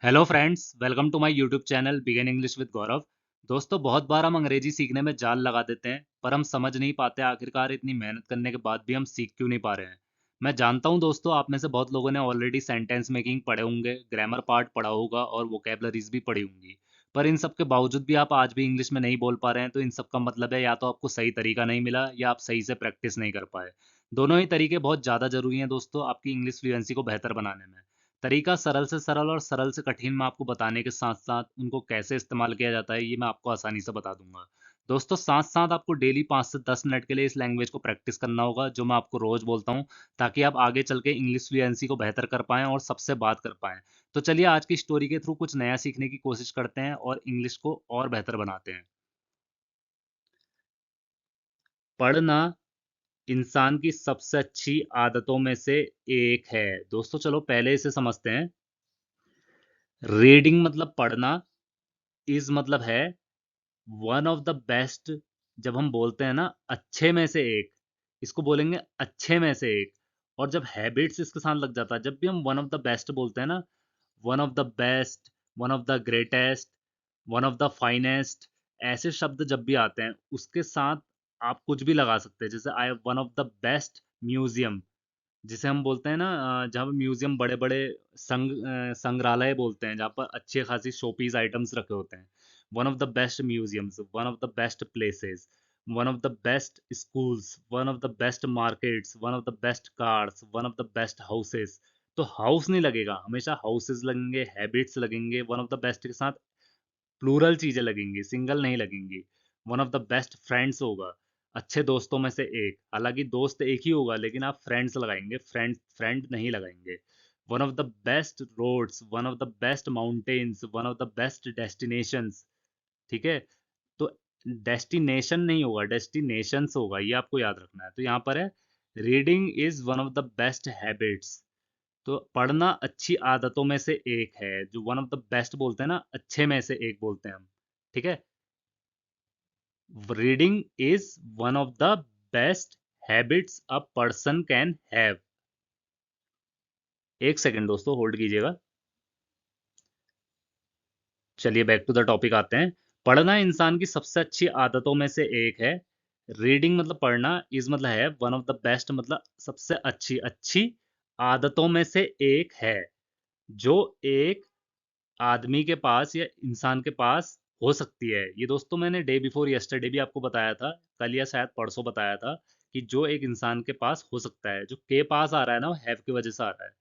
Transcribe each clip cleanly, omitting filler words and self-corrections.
Hello friends, welcome to my YouTube channel begin English with Gaurav. दोस्तों, बहुत बार हम अंग्रेजी सीखने में जान लगा देते हैं, पर हम समझ नहीं पाते आखिरकार इतनी मेहनत करने के बाद भी हम सीख क्यों नहीं पा रहे हैं। मैं जानता हूं दोस्तों, आप में से बहुत लोगों ने ऑलरेडी सेंटेंस मेकिंग पढ़े होंगे, ग्रामर पार्ट पढ़ा होगा और वोकेबलरीज भी पढ़ी होंगी। पर इन सब के बावजूद भी आप आज भी इंग्लिश में नहीं बोल पा रहे हैं, तो इन सब का मतलब है या तो आपको सही तरीका नहीं मिला या आप सही से प्रैक्टिस नहीं कर पाए। दोनों ही तरीके बहुत ज़्यादा ज़रूरी हैं दोस्तों, आपकी इंग्लिश फ्लुएंसी को बेहतर बनाने में। तरीका सरल से सरल और सरल से कठिन मैं आपको बताने के साथ साथ उनको कैसे इस्तेमाल किया जाता है ये मैं आपको आसानी से बता दूंगा। दोस्तों, साथ साथ आपको डेली 5 से 10 मिनट के लिए इस लैंग्वेज को प्रैक्टिस करना होगा, जो मैं आपको रोज बोलता हूँ, ताकि आप आगे चल के इंग्लिश फ्लुएंसी को बेहतर कर पाएं और सबसे बात कर पाएं। तो चलिए आज की स्टोरी के थ्रू कुछ नया सीखने की कोशिश करते हैं और इंग्लिश को और बेहतर बनाते हैं। पढ़ना इंसान की सबसे अच्छी आदतों में से एक है। दोस्तों, चलो पहले इसे समझते हैं। रीडिंग मतलब पढ़ना, इज मतलब है वन ऑफ द बेस्ट। जब हम बोलते हैं ना अच्छे में से एक, इसको बोलेंगे अच्छे में से एक। और जब हैबिट्स इसके साथ लग जाता है, जब भी हम वन ऑफ द बेस्ट बोलते हैं ना, one of the best, one of the greatest, one of the finest, ऐसे शब्द जब भी आते हैं उसके साथ आप कुछ भी लगा सकते हैं। जैसे I one of the best museum, जिसे हम बोलते हैं ना, जहाँ पे म्यूजियम बड़े बड़े संग्रहालय बोलते हैं, जहाँ पर अच्छे खासी शोपीस आइटम्स रखे होते हैं। One of the best museums, one of the best places, one of the best schools, one of the best markets, one of the best cars, one of the best houses. तो house नहीं लगेगा, हमेशा houses लगेंगे, habits लगेंगे। One of the best के साथ plural चीजें लगेंगी, सिंगल नहीं लगेंगी। One of the best friends होगा, अच्छे दोस्तों में से एक। हालांकि दोस्त एक ही होगा, लेकिन आप फ्रेंड्स लगाएंगे, फ्रेंड फ्रेंड नहीं लगाएंगे। One of the best roads, one of the best mountains, one of the best destinations. ठीक है। तो डेस्टिनेशन नहीं होगा, डेस्टिनेशंस होगा, ये आपको याद रखना है। तो यहाँ पर है reading is one of the best habits. तो पढ़ना अच्छी आदतों में से एक है, जो वन ऑफ द बेस्ट बोलते हैं ना, अच्छे में से एक बोलते हैं हम। ठीक है। Reading is one of the best habits a person can have. एक सेकंड दोस्तों, होल्ड कीजिएगा। चलिए बैक टू द टॉपिक आते हैं। पढ़ना इंसान की सबसे अच्छी आदतों में से एक है। रीडिंग मतलब पढ़ना, इज मतलब है वन ऑफ द बेस्ट, मतलब सबसे अच्छी अच्छी आदतों में से एक है, जो एक आदमी के पास या इंसान के पास हो सकती है। ये दोस्तों मैंने डे बिफोर यस्टरडे भी आपको बताया था, कल या शायद परसों बताया था, कि जो एक इंसान के पास हो सकता है। जो के पास आ रहा है ना, वो हैव की वजह से आ रहा है।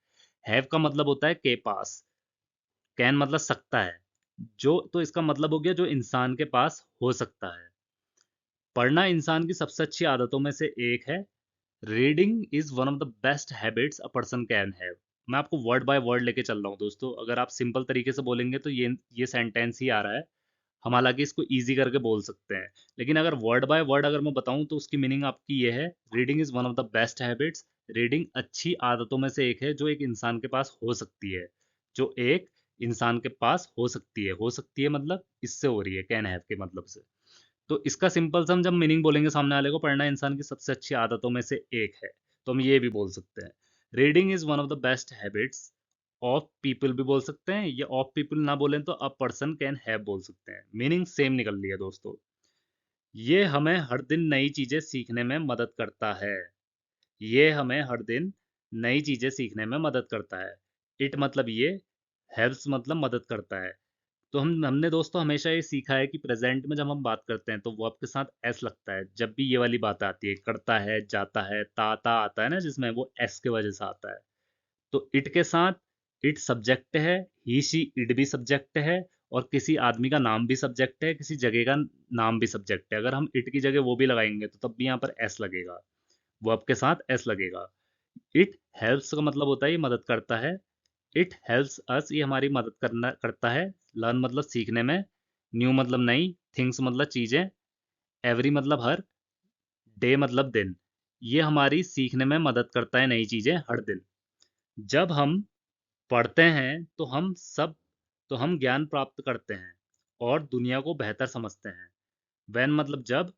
हैव का मतलब होता है के पास, कैन मतलब सकता है। जो तो इसका मतलब हो गया जो इंसान के पास हो सकता है। पढ़ना इंसान की सबसे अच्छी आदतों में से एक है। Reading is one of the best habits a person can have. मैं आपको वर्ड बाय वर्ड लेके चल रहा हूँ दोस्तों। अगर आप सिंपल तरीके से बोलेंगे तो ये सेंटेंस ही आ रहा है। हम हालांकि इसको इजी करके बोल सकते हैं, लेकिन अगर वर्ड बाय वर्ड अगर मैं बताऊं तो उसकी मीनिंग आपकी ये है। Reading is one of the best habits. Reading अच्छी आदतों में से एक है, जो एक इंसान के पास हो सकती है। जो एक इंसान के पास हो सकती है मतलब इससे हो रही है, कैन हैव के मतलब से। तो इसका सिंपल सा हम जब मीनिंग बोलेंगे सामने वाले को, पढ़ना इंसान की सबसे अच्छी आदतों में से एक है, तो हम ये भी बोल सकते हैं। Reading is one of the best habits of people भी बोल सकते हैं, या ऑफ पीपल ना बोलें तो अ पर्सन कैन हैव बोल सकते हैं। मीनिंग सेम निकल रही है दोस्तों। ये हमें हर दिन नई चीजें सीखने में मदद करता है। ये हमें हर दिन नई चीजें सीखने में मदद करता है। इट मतलब ये, हेल्प्स मतलब मदद करता है। तो हमने दोस्तों हमेशा ये सीखा है कि प्रेजेंट में जब हम बात करते हैं तो वर्ब के साथ एस लगता है। जब भी ये वाली बात आती है, करता है, जाता है, ताता आता है ना, जिसमें वो एस के वजह से आता है। तो इट के साथ इट सब्जेक्ट है, ही शी इट भी सब्जेक्ट है, और किसी आदमी का नाम भी सब्जेक्ट है, किसी जगह का नाम भी सब्जेक्ट है। अगर हम इट की जगह वो भी लगाएंगे तो तब भी यहाँ पर एस लगेगा, वर्ब के साथ एस लगेगा। इट हेल्प्स का मतलब होता है ये मदद करता है। इट हेल्प्स अस, ये हमारी मदद करना करता है। लर्न मतलब सीखने में, न्यू मतलब नई, थिंग्स मतलब चीजें, एवरी मतलब हर, डे मतलब दिन। ये हमारी सीखने में मदद करता है नई चीजें हर दिन। जब हम पढ़ते हैं तो हम ज्ञान प्राप्त करते हैं और दुनिया को बेहतर समझते हैं। वैन मतलब जब,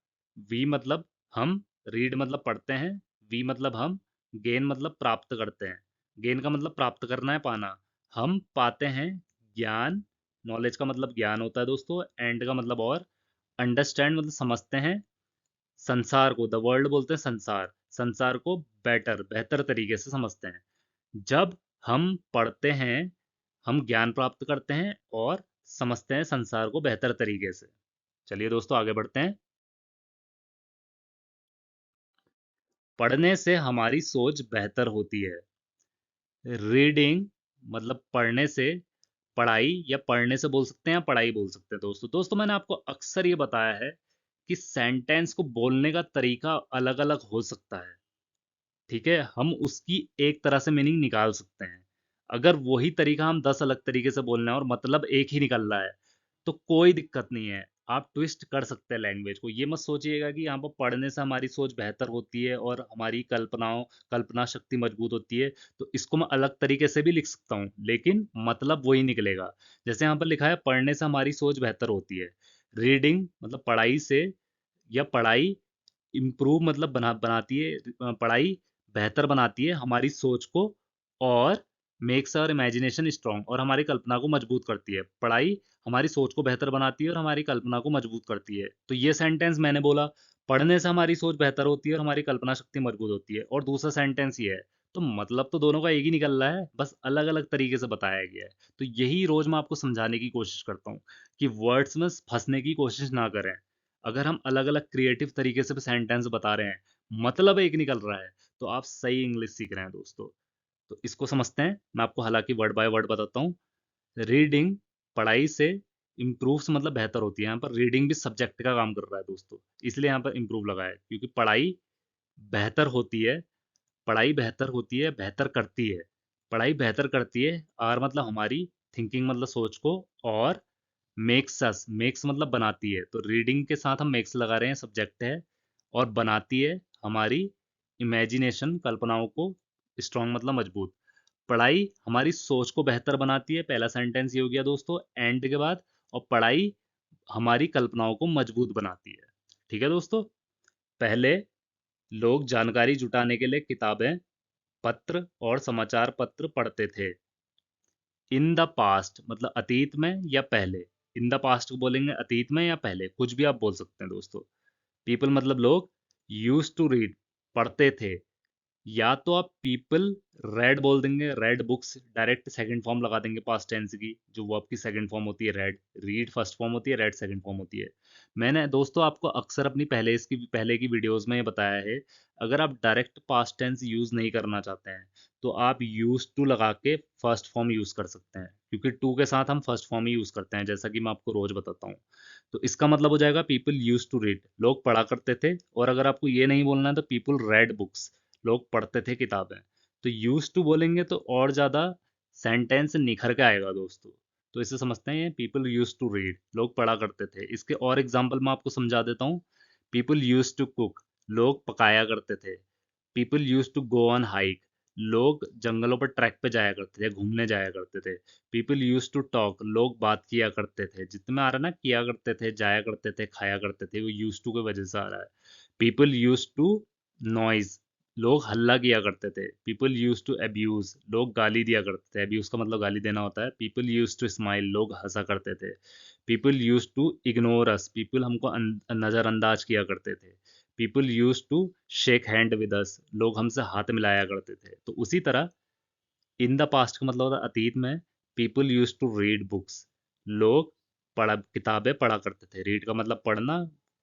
वी मतलब हम, रीड मतलब पढ़ते हैं, वी मतलब हम, गेन मतलब प्राप्त करते हैं। गेन का मतलब प्राप्त करना है, पाना। हम पाते हैं ज्ञान, नॉलेज का मतलब ज्ञान होता है दोस्तों, एंड का मतलब और, अंडरस्टैंड मतलब समझते हैं, संसार को, द वर्ल्ड बोलते हैं संसार, संसार को बेटर बेहतर तरीके से समझते हैं। जब हम पढ़ते हैं, हम ज्ञान प्राप्त करते हैं और समझते हैं संसार को बेहतर तरीके से। चलिए दोस्तों आगे बढ़ते हैं। पढ़ने से हमारी सोच बेहतर होती है। रीडिंग मतलब पढ़ने से, पढ़ाई या पढ़ने से बोल सकते हैं या पढ़ाई बोल सकते हैं दोस्तों। दोस्तों मैंने आपको अक्सर ये बताया है कि सेंटेंस को बोलने का तरीका अलग अलग हो सकता है, ठीक है, हम उसकी एक तरह से मीनिंग निकाल सकते हैं। अगर वही तरीका हम 10 अलग तरीके से बोल रहे हैं और मतलब एक ही निकल रहा है, तो कोई दिक्कत नहीं है, आप ट्विस्ट कर सकते हैं लैंग्वेज को। ये मत सोचिएगा कि यहाँ पर पढ़ने से हमारी सोच बेहतर होती है और हमारी कल्पना शक्ति मजबूत होती है, तो इसको मैं अलग तरीके से भी लिख सकता हूँ, लेकिन मतलब वही निकलेगा। जैसे यहाँ पर लिखा है पढ़ने से हमारी सोच बेहतर होती है, रीडिंग मतलब पढ़ाई से, या पढ़ाई इम्प्रूव मतलब बनाती है, पढ़ाई बेहतर बनाती है हमारी सोच को, और मेक्स आवर इमेजिनेशन स्ट्रांग, और हमारी कल्पना को मजबूत करती है। पढ़ाई हमारी सोच को बेहतर बनाती है और हमारी कल्पना को मजबूत करती है। तो ये सेंटेंस मैंने बोला, पढ़ने से हमारी सोच बेहतर होती है और हमारी कल्पना शक्ति मजबूत होती है, और दूसरा सेंटेंस ये है। तो मतलब तो दोनों का एक ही निकल रहा है, बस अलग अलग तरीके से बताया गया है। तो यही रोज मैं आपको समझाने की कोशिश करता हूँ कि वर्ड्स में फंसने की कोशिश ना करें। अगर हम अलग अलग क्रिएटिव तरीके से सेंटेंस बता रहे हैं, मतलब एक निकल रहा है, तो आप सही इंग्लिश सीख रहे हैं दोस्तों। तो इसको समझते हैं, मैं आपको हालांकि वर्ड बाय वर्ड बताता हूँ। रीडिंग पढ़ाई से, इम्प्रूव्स मतलब बेहतर होती है, यहाँ पर रीडिंग भी सब्जेक्ट का काम कर रहा है दोस्तों, इसलिए यहाँ पर इम्प्रूव लगा है, क्योंकि पढ़ाई बेहतर होती है, पढ़ाई बेहतर होती है, बेहतर करती है, पढ़ाई बेहतर करती है, आर मतलब हमारी थिंकिंग मतलब सोच को, और मेक्स अस, मेक्स मतलब बनाती है, तो रीडिंग के साथ हम मेक्स लगा रहे हैं, सब्जेक्ट है, और बनाती है हमारी इमेजिनेशन, कल्पनाओं को, स्ट्रांग मतलब मजबूत। पढ़ाई हमारी सोच को बेहतर बनाती है, पहला सेंटेंस ये हो गया दोस्तों एंड के बाद, और पढ़ाई हमारी कल्पनाओं को मजबूत बनाती है। ठीक है दोस्तों, पहले लोग जानकारी जुटाने के लिए किताबें, पत्र और समाचार पत्र पढ़ते थे। इन द पास्ट मतलब अतीत में या पहले, इन द पास्ट को बोलेंगे अतीत में या पहले, कुछ भी आप बोल सकते हैं दोस्तों। पीपल मतलब लोग, यूज टू रीड पढ़ते थे, या तो आप पीपल रेड बोल देंगे, red books, direct second form लगा देंगे पास्ट टेंस की, जो वो आपकी सेकंड फॉर्म होती है रेड, रीड फर्स्ट फॉर्म होती है, रेड सेकंड फॉर्म होती है। मैंने दोस्तों आपको अक्सर अपनी पहले की वीडियोस में ये बताया है, अगर आप डायरेक्ट पास्ट टेंस यूज नहीं करना चाहते हैं, तो आप यूज टू लगा के फर्स्ट फॉर्म यूज कर सकते हैं, क्योंकि टू के साथ हम फर्स्ट फॉर्म ही यूज करते हैं, जैसा कि मैं आपको रोज बताता हूँ। तो इसका मतलब हो जाएगा पीपल यूज टू रीड, लोग पढ़ा करते थे, और अगर आपको ये नहीं बोलना है तो पीपल रेड बुक्स, लोग पढ़ते थे किताबें। तो यूज टू बोलेंगे तो और ज़्यादा सेंटेंस निखर के आएगा दोस्तों। तो इसे समझते हैं, पीपल यूज टू रीड, लोग पढ़ा करते थे। इसके और एग्जाम्पल मैं आपको समझा देता हूँ। पीपल यूज टू कुक, लोग पकाया करते थे। People used to go on hike, लोग जंगलों पर ट्रैक पे जाया करते थे, घूमने जाया करते थे। पीपल यूज टू टॉक, लोग बात किया करते थे, जितने में आ रहा है ना, किया करते थे, जाया करते थे, खाया करते थे, वो यूज टू की वजह से आ रहा है। पीपल यूज टू नॉइज, लोग हल्ला किया करते थे। पीपल यूज टू अब्यूज, लोग गाली दिया करते थे, अब्यूज का मतलब गाली देना होता है। पीपल यूज टू स्माइल, लोग हंसा करते थे। People used to ignore us, people हमको नज़रअंदाज किया करते थे। People used to shake hand with us, लोग हमसे हाथ मिलाया करते थे। तो उसी तरह इन द पास्ट का मतलब होता है अतीत में, people used to read books, लोग किताबें पढ़ा करते थे। रीड का मतलब पढ़ना,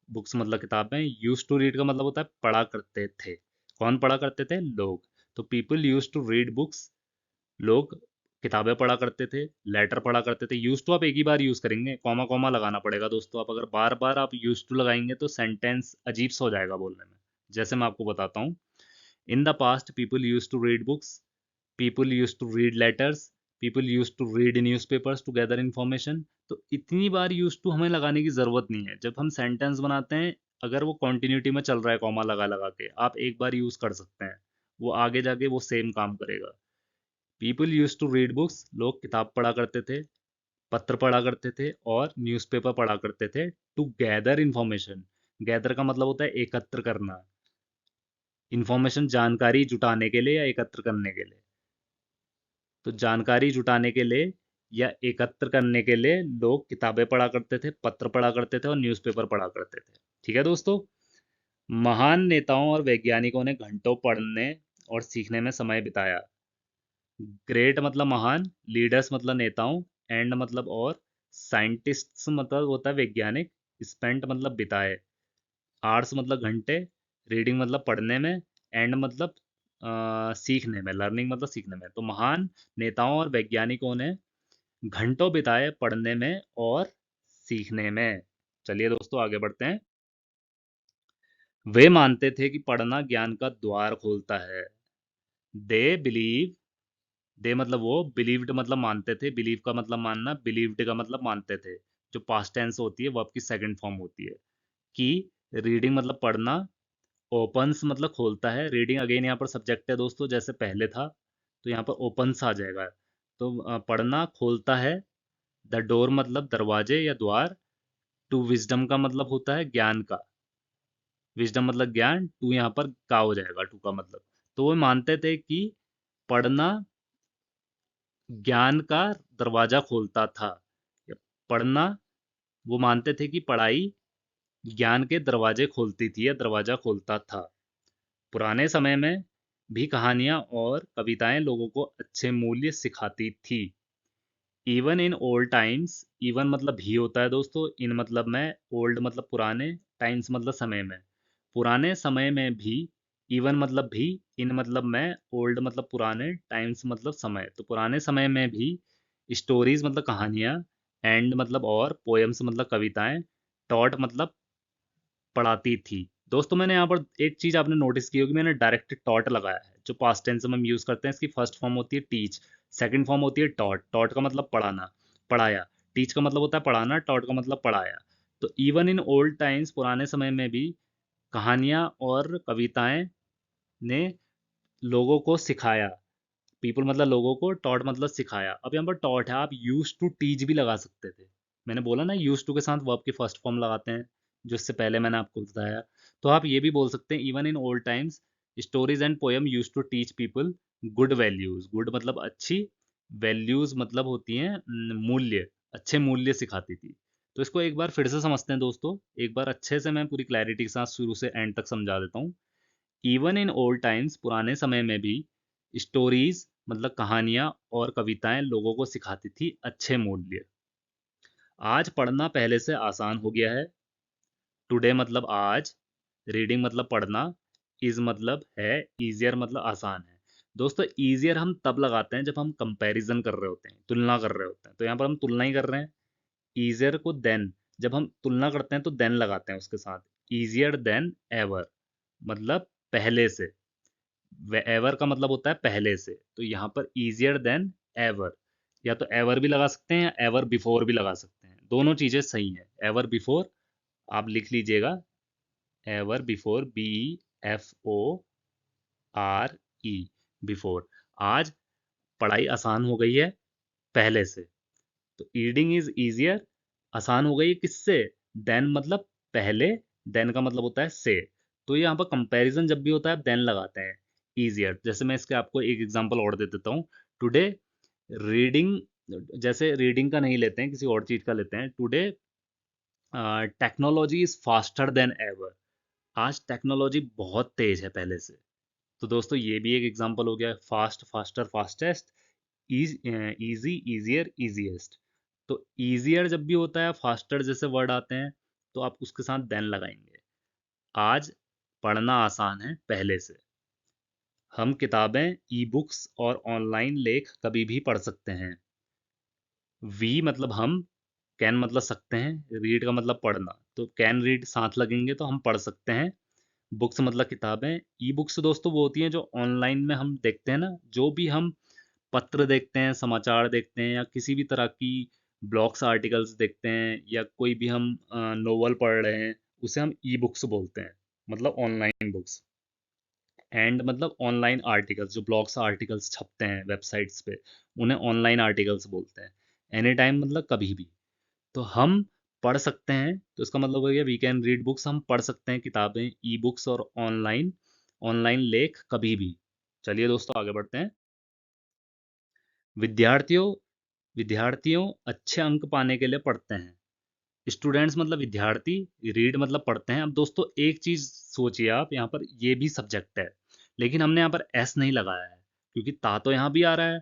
बुक्स मतलब किताबें, यूज टू रीड का मतलब होता है पढ़ा करते थे। कौन पढ़ा करते थे? लोग। तो people used to read books, लोग किताबें पढ़ा करते थे, लेटर पढ़ा करते थे। यूज टू आप एक ही बार यूज करेंगे, कॉमा कॉमा लगाना पड़ेगा दोस्तों। आप अगर बार बार आप यूज टू लगाएंगे तो सेंटेंस अजीब सा हो जाएगा बोलने में। जैसे मैं आपको बताता हूँ, in the past people used to read books, people used to read letters, people used to read newspapers to gather information. तो इतनी बार यूज टू हमें लगाने की जरूरत नहीं है। जब हम सेंटेंस बनाते हैं, अगर वो कॉन्टिन्यूटी में चल रहा है कॉमा लगा लगा के, आप एक बार यूज कर सकते हैं, वो आगे जाके वो सेम काम करेगा। People used to read books, लोग किताब पढ़ा करते थे, पत्र पढ़ा करते थे, और न्यूज़पेपर पढ़ा करते थे। टू गैदर इंफॉर्मेशन, गैदर का मतलब होता है एकत्र करना, इंफॉर्मेशन जानकारी जुटाने के लिए या एकत्र करने के लिए। तो जानकारी जुटाने के लिए, या एकत्र करने के लिए लोग किताबें पढ़ा करते थे, पत्र पढ़ा करते थे और न्यूज़पेपर पढ़ा करते थे। ठीक है दोस्तों? महान नेताओं और वैज्ञानिकों ने घंटों पढ़ने और सीखने में समय बिताया। ग्रेट मतलब महान, लीडर्स मतलब नेताओं, एंड मतलब और, साइंटिस्ट्स मतलब होता है वैज्ञानिक, स्पेंट मतलब बिताए, आवर्स मतलब घंटे, रीडिंग मतलब पढ़ने में, एंड मतलब सीखने में, लर्निंग मतलब सीखने में। तो महान नेताओं और वैज्ञानिकों ने घंटों बिताए पढ़ने में और सीखने में। चलिए दोस्तों आगे बढ़ते हैं। वे मानते थे कि पढ़ना ज्ञान का द्वार खोलता है। दे बिलीव, दे मतलब वो, बिलीव्ड मतलब मानते थे, बिलीव का मतलब मानना, बिलीव्ड का मतलब मानते थे। जो पास्ट टेंस होती है वो आपकी सेकंड फॉर्म होती है। कि रीडिंग मतलब पढ़ना, ओपन्स मतलब खोलता है, रीडिंग अगेन यहाँ पर सब्जेक्ट है दोस्तों, जैसे पहले था तो यहाँ पर ओपन्स आ जाएगा। तो पढ़ना खोलता है, द डोर मतलब दरवाजे या द्वार, टू विजडम का मतलब होता है ज्ञान का, विजडम मतलब ज्ञान, टू यहाँ पर का हो जाएगा, टू का मतलब। तो वो मानते थे कि पढ़ना ज्ञान का दरवाजा खोलता था। पढ़ना, वो मानते थे कि पढ़ाई ज्ञान के दरवाजे खोलती थी या दरवाजा खोलता था। पुराने समय में भी कहानियां और कविताएं लोगों को अच्छे मूल्य सिखाती थी। Even in old times, even मतलब भी होता है दोस्तों, इन मतलब में, ओल्ड मतलब पुराने, टाइम्स मतलब समय में। पुराने समय में भी, इवन मतलब भी, इन मतलब में, ओल्ड मतलब पुराने, टाइम्स मतलब समय। तो पुराने समय में भी स्टोरीज मतलब कहानियाँ, एंड मतलब और, पोएम्स मतलब कविताएं, टॉट मतलब पढ़ाती थी। दोस्तों मैंने यहाँ पर एक चीज आपने नोटिस की होगी, मैंने डायरेक्ट टॉट लगाया है। जो पास्ट टेंस में हम यूज करते हैं, इसकी फर्स्ट फॉर्म होती है टीच, सेकंड फॉर्म होती है टॉट। टॉट का मतलब पढ़ाना, पढ़ाया। टीच का मतलब होता है पढ़ाना, टॉट का मतलब पढ़ाया। तो इवन इन ओल्ड टाइम्स, पुराने समय में भी कहानियाँ और कविताएं ने लोगों को सिखाया। पीपल मतलब लोगों को, टॉट मतलब सिखाया। अब यहाँ पर टॉट है, आप यूज टू टीच भी लगा सकते थे। मैंने बोला ना यूज टू के साथ वर्ब की फर्स्ट फॉर्म लगाते हैं, जो इससे पहले मैंने आपको बताया। तो आप ये भी बोल सकते हैं, even in old times stories and poem used to teach people good values. Good मतलब अच्छी, वैल्यूज मतलब होती हैं मूल्य, अच्छे मूल्य सिखाती थी। तो इसको एक बार फिर से समझते हैं दोस्तों, एक बार अच्छे से मैं पूरी क्लैरिटी के साथ शुरू से एंड तक समझा देता हूँ। इवन इन ओल्ड टाइम्स, पुराने समय में भी स्टोरीज मतलब कहानियां और कविताएं लोगों को सिखाती थी अच्छे मूल्य। आज पढ़ना पहले से आसान हो गया है। टुडे मतलब आज, रीडिंग मतलब पढ़ना, इज मतलब है, इजियर मतलब आसान है। दोस्तों इजियर हम तब लगाते हैं जब हम कंपैरिजन कर रहे होते हैं, तुलना कर रहे होते हैं। तो यहाँ पर हम तुलना ही कर रहे हैं। इजियर को देन, जब हम तुलना करते हैं तो देन लगाते हैं उसके साथ। इजियर देन एवर मतलब पहले से, एवर का मतलब होता है पहले से। तो यहाँ पर इजियर देन एवर, या तो एवर भी लगा सकते हैं या एवर बिफोर भी लगा सकते हैं, दोनों चीजें सही हैं। एवर बिफोर आप लिख लीजिएगा, ever before, B F O R E, before. आज पढ़ाई आसान हो गई है पहले से। तो रीडिंग इज इजियर, आसान हो गई है किससे, देन मतलब पहले, देन का मतलब होता है से। तो यहाँ पर कंपैरिजन जब भी होता है देन लगाते हैं, इजियर। जैसे मैं इसके आपको एक एग्जांपल और दे देता हूँ। टुडे रीडिंग, जैसे रीडिंग का नहीं लेते हैं, किसी और चीज का लेते हैं। Today technology is faster than ever, आज टेक्नोलॉजी बहुत तेज है पहले से। तो दोस्तों ये भी एक एग्जांपल हो गया, fast, faster, fastest, easy, easier, easiest. तो इजियर जब भी होता है, फास्टर जैसे वर्ड आते हैं, तो आप उसके साथ देन लगाएंगे। आज पढ़ना आसान है पहले से। हम किताबें, ई बुक्स और ऑनलाइन लेख कभी भी पढ़ सकते हैं। वी मतलब हम, कैन मतलब सकते हैं, रीड का मतलब पढ़ना, तो कैन रीड साथ लगेंगे तो हम पढ़ सकते हैं। बुक्स मतलब किताबें। ई बुक्स दोस्तों वो होती हैं जो ऑनलाइन में हम देखते हैं ना, जो भी हम पत्र देखते हैं, समाचार देखते हैं, या किसी भी तरह की ब्लॉग्स आर्टिकल्स देखते हैं, या कोई भी हम नोवेल पढ़ रहे हैं, उसे हम ई बुक्स बोलते हैं, मतलब ऑनलाइन बुक्स। एंड मतलब ऑनलाइन आर्टिकल्स, जो ब्लॉग्स आर्टिकल्स छपते हैं वेबसाइट्स पे, उन्हें ऑनलाइन आर्टिकल्स बोलते हैं। एनी टाइम मतलब कभी भी। तो हम पढ़ सकते हैं, तो इसका मतलब हो गया वी कैन रीड बुक्स, हम पढ़ सकते हैं किताबें, ई बुक्स और ऑनलाइन, ऑनलाइन लेख कभी भी। चलिए दोस्तों आगे बढ़ते हैं। विद्यार्थियों, विद्यार्थियों अच्छे अंक पाने के लिए पढ़ते हैं। स्टूडेंट्स मतलब विद्यार्थी, रीड मतलब पढ़ते हैं। अब दोस्तों एक चीज सोचिए आप, यहाँ पर ये भी सब्जेक्ट है, लेकिन हमने यहाँ पर एस नहीं लगाया है, क्योंकि ता तो यहाँ भी आ रहा है।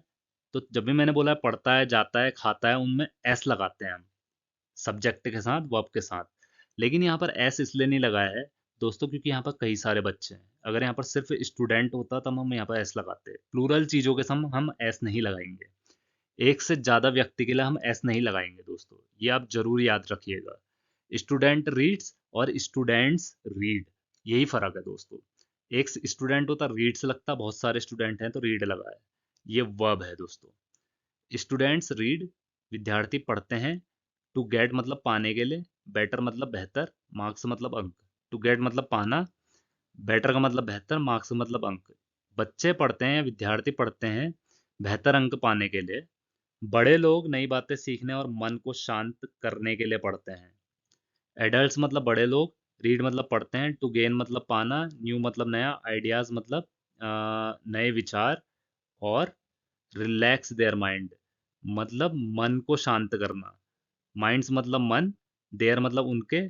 तो जब भी मैंने बोला है पढ़ता है, जाता है, खाता है, उनमें एस लगाते हैं हम, सब्जेक्ट के साथ, वर्ब के साथ। लेकिन यहाँ पर एस इसलिए नहीं लगाया है दोस्तों, क्योंकि यहाँ पर कई सारे बच्चे हैं। अगर यहाँ पर सिर्फ स्टूडेंट होता तब हम यहाँ पर एस लगाते। प्लूरल चीजों के साथ हम एस नहीं लगाएंगे। एक से ज्यादा व्यक्ति के लिए हम एस नहीं लगाएंगे दोस्तों, ये आप जरूर याद रखिएगा। स्टूडेंट रीड्स और स्टूडेंट्स रीड, यही फर्क है दोस्तों। एक स्टूडेंट होता रीड से लगता, बहुत सारे स्टूडेंट हैं तो रीड लगा है। ये वर्ब है दोस्तों। स्टूडेंट्स रीड, विद्यार्थी पढ़ते हैं। टू गेट मतलब पाने के लिए, बेटर मतलब बेहतर, मार्क्स मतलब अंक। टू गेट मतलब पाना, बेटर का मतलब बेहतर, मार्क्स मतलब अंक। बच्चे पढ़ते हैं, विद्यार्थी पढ़ते हैं बेहतर अंक पाने के लिए। बड़े लोग नई बातें सीखने और मन को शांत करने के लिए पढ़ते हैं। एडल्ट्स मतलब बड़े लोग, रीड मतलब पढ़ते हैं। टू गेन मतलब पाना, न्यू मतलब नया, आइडियाज मतलब नए विचार, और रिलैक्स देयर माइंड मतलब मन को शांत करना। माइंड्स मतलब मन, देयर मतलब उनके,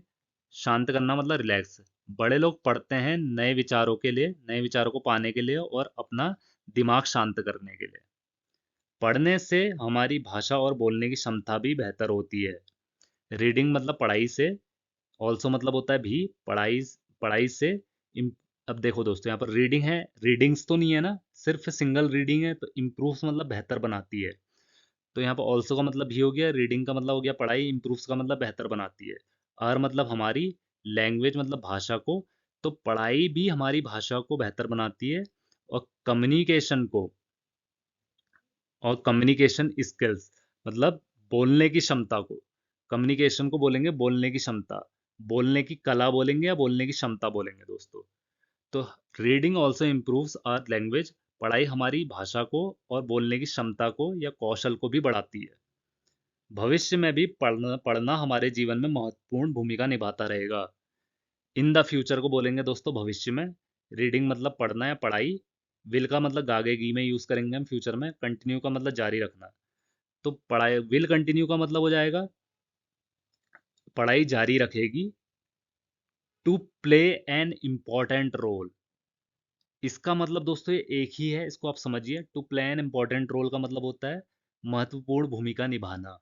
शांत करना मतलब रिलैक्स। बड़े लोग पढ़ते हैं नए विचारों के लिए, नए विचारों को पाने के लिए और अपना दिमाग शांत करने के लिए। पढ़ने से हमारी भाषा और बोलने की क्षमता भी बेहतर होती है। रीडिंग मतलब पढ़ाई से, ऑल्सो मतलब होता है भी, पढ़ाई, पढ़ाई से अब देखो दोस्तों, यहाँ पर रीडिंग है, रीडिंग्स तो नहीं है ना, सिर्फ सिंगल रीडिंग है, तो इम्प्रूव्स मतलब बेहतर बनाती है। तो यहाँ पर ऑल्सो का मतलब भी हो गया, रीडिंग का मतलब हो गया पढ़ाई, इम्प्रूव्स का मतलब बेहतर बनाती है। और मतलब हमारी लैंग्वेज मतलब भाषा को, तो पढ़ाई भी हमारी भाषा को बेहतर बनाती है। और कम्युनिकेशन को, और कम्युनिकेशन स्किल्स मतलब बोलने की क्षमता को, कम्युनिकेशन को बोलेंगे बोलने की क्षमता, बोलने की कला बोलेंगे या बोलने की क्षमता बोलेंगे दोस्तों। तो reading also improves our language, पढ़ाई हमारी भाषा को और बोलने की क्षमता को या कौशल को भी बढ़ाती है। भविष्य में भी पढ़ना पढ़ना हमारे जीवन में महत्वपूर्ण भूमिका निभाता रहेगा। इन द फ्यूचर को बोलेंगे दोस्तों भविष्य में। रीडिंग मतलब पढ़ना या पढ़ाई, विल का मतलब गागेगी में यूज करेंगे हम फ्यूचर में, कंटिन्यू का मतलब जारी रखना। तो पढ़ाई विल कंटिन्यू का मतलब हो जाएगा पढ़ाई जारी रखेगी। To play an important role, इसका मतलब दोस्तों ये एक ही है, इसको आप समझिए। To play an important role का मतलब होता है महत्वपूर्ण भूमिका निभाना।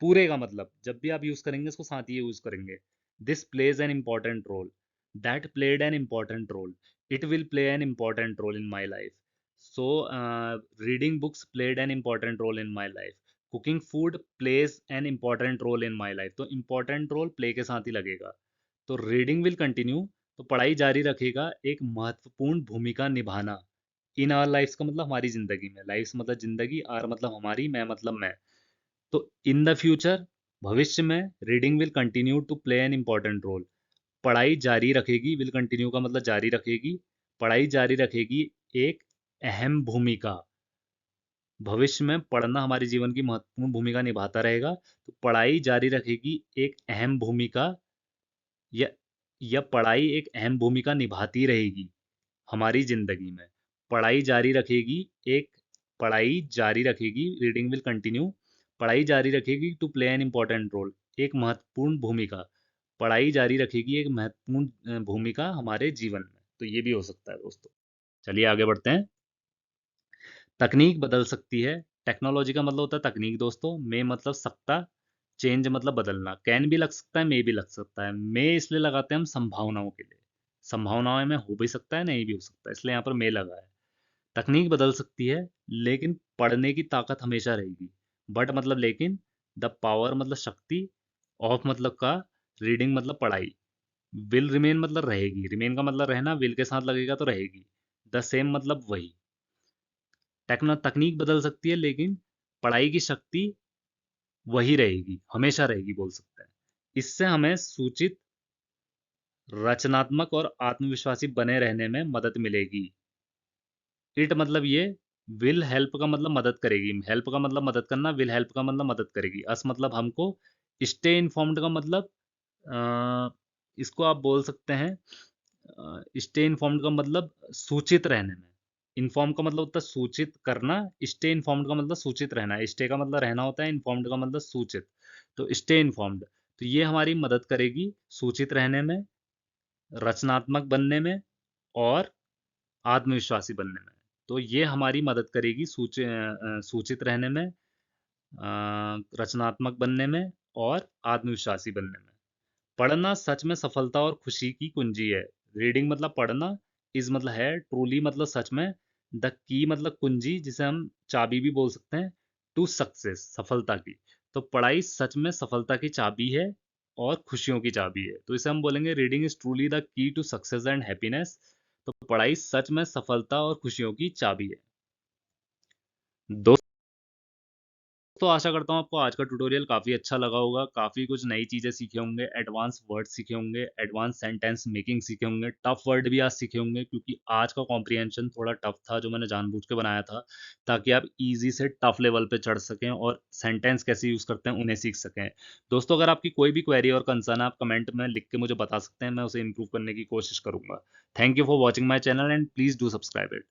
पूरे का मतलब जब भी आप यूज करेंगे इसको साथ ही यूज करेंगे। This plays an important role, that played an important role, it will play an important role in my life. So reading books played an important role in my life. Cooking food plays an important role in my life. तो important role play के साथ ही लगेगा। तो reading will continue, तो पढ़ाई जारी रखेगा एक महत्वपूर्ण भूमिका निभाना। इन आवर लाइफ का मतलब हमारी जिंदगी में, लाइफ मतलब जिंदगी, आर मतलब हमारी, मैं मतलब मैं। तो इन द फ्यूचर, भविष्य में, reading will continue to play an important role, पढ़ाई जारी रखेगी, विल कंटिन्यू का मतलब जारी रखेगी, पढ़ाई जारी रखेगी एक अहम भूमिका। भविष्य में पढ़ना हमारे जीवन की महत्वपूर्ण भूमिका निभाता रहेगा, तो पढ़ाई जारी रखेगी एक अहम भूमिका, या पढ़ाई एक अहम भूमिका निभाती रहेगी हमारी जिंदगी में। पढ़ाई जारी रखेगी एक, पढ़ाई जारी रखेगी, रीडिंग विल कंटिन्यू, पढ़ाई जारी रखेगी to play an important role, एक महत्वपूर्ण भूमिका, पढ़ाई जारी रखेगी एक महत्वपूर्ण भूमिका हमारे जीवन में। तो ये भी हो सकता है दोस्तों। चलिए आगे बढ़ते हैं। तकनीक बदल सकती है, टेक्नोलॉजी का मतलब होता है तकनीक दोस्तों। मे मतलब सकता, चेंज मतलब बदलना। कैन भी लग सकता है, मे भी लग सकता है। मे इसलिए लगाते हैं हम संभावनाओं के लिए, संभावनाओं में हो भी सकता है नहीं भी हो सकता है, इसलिए यहाँ पर मे लगा है। तकनीक बदल सकती है, लेकिन पढ़ने की ताकत हमेशा रहेगी। बट मतलब लेकिन, द पावर मतलब शक्ति, ऑफ मतलब का, रीडिंग मतलब पढ़ाई, विल रिमेन मतलब रहेगी, रिमेन का मतलब रहना, विल के साथ लगेगा तो रहेगी। द सेम मतलब वही। तकनीक बदल सकती है, लेकिन पढ़ाई की शक्ति वही रहेगी, हमेशा रहेगी बोल सकते हैं। इससे हमें सूचित, रचनात्मक और आत्मविश्वासी बने रहने में मदद मिलेगी। इट मतलब ये, विल हेल्प का मतलब मदद करेगी, हेल्प का मतलब मदद करना, विल हेल्प का मतलब मदद करेगी। अस मतलब हमको, स्टे इन्फॉर्म्ड का मतलब इसको आप बोल सकते हैं, स्टे इन्फॉर्म्ड का मतलब सूचित रहने में, इन्फॉर्म का मतलब होता है सूचित करना, स्टे इन्फॉर्म्ड का मतलब सूचित रहना, स्टे का मतलब रहना होता है, इन्फॉर्म्ड का मतलब सूचित। तो स्टे इन्फॉर्म्ड, तो ये हमारी मदद करेगी सूचित रहने में, रचनात्मक बनने में और आत्मविश्वासी बनने में। तो ये हमारी मदद करेगी सूचित रहने में, रचनात्मक बनने में और आत्मविश्वासी बनने में। पढ़ना सच में सफलता और खुशी की कुंजी है। रीडिंग मतलब पढ़ना, इज मतलब है, ट्रूली मतलब सच में, द की मतलब कुंजी, जिसे हम चाबी भी बोल सकते हैं, टू सक्सेस सफलता की। तो पढ़ाई सच में सफलता की चाबी है और खुशियों की चाबी है। तो इसे हम बोलेंगे reading is truly the key to success and happiness. तो पढ़ाई सच में सफलता और खुशियों की चाबी है। तो आशा करता हूँ आपको आज का ट्यूटोरियल काफ़ी अच्छा लगा होगा, काफ़ी कुछ नई चीज़ें सीखे होंगे, एडवांस वर्ड सीखे होंगे, एडवांस सेंटेंस मेकिंग सीखे होंगे, टफ वर्ड भी आज सीखे होंगे, क्योंकि आज का कॉम्प्रिहेंशन थोड़ा टफ था जो मैंने जानबूझ के बनाया था, ताकि आप इजी से टफ लेवल पे चढ़ सकें और सेंटेंस कैसे यूज़ करते हैं उन्हें सीख सकें। दोस्तों, अगर आपकी कोई भी क्वेरी और कंसर्न है, आप कमेंट में लिख के मुझे बता सकते हैं, मैं उसे इम्प्रूव करने की कोशिश करूंगा। Thank you for watching my channel and please do subscribe it.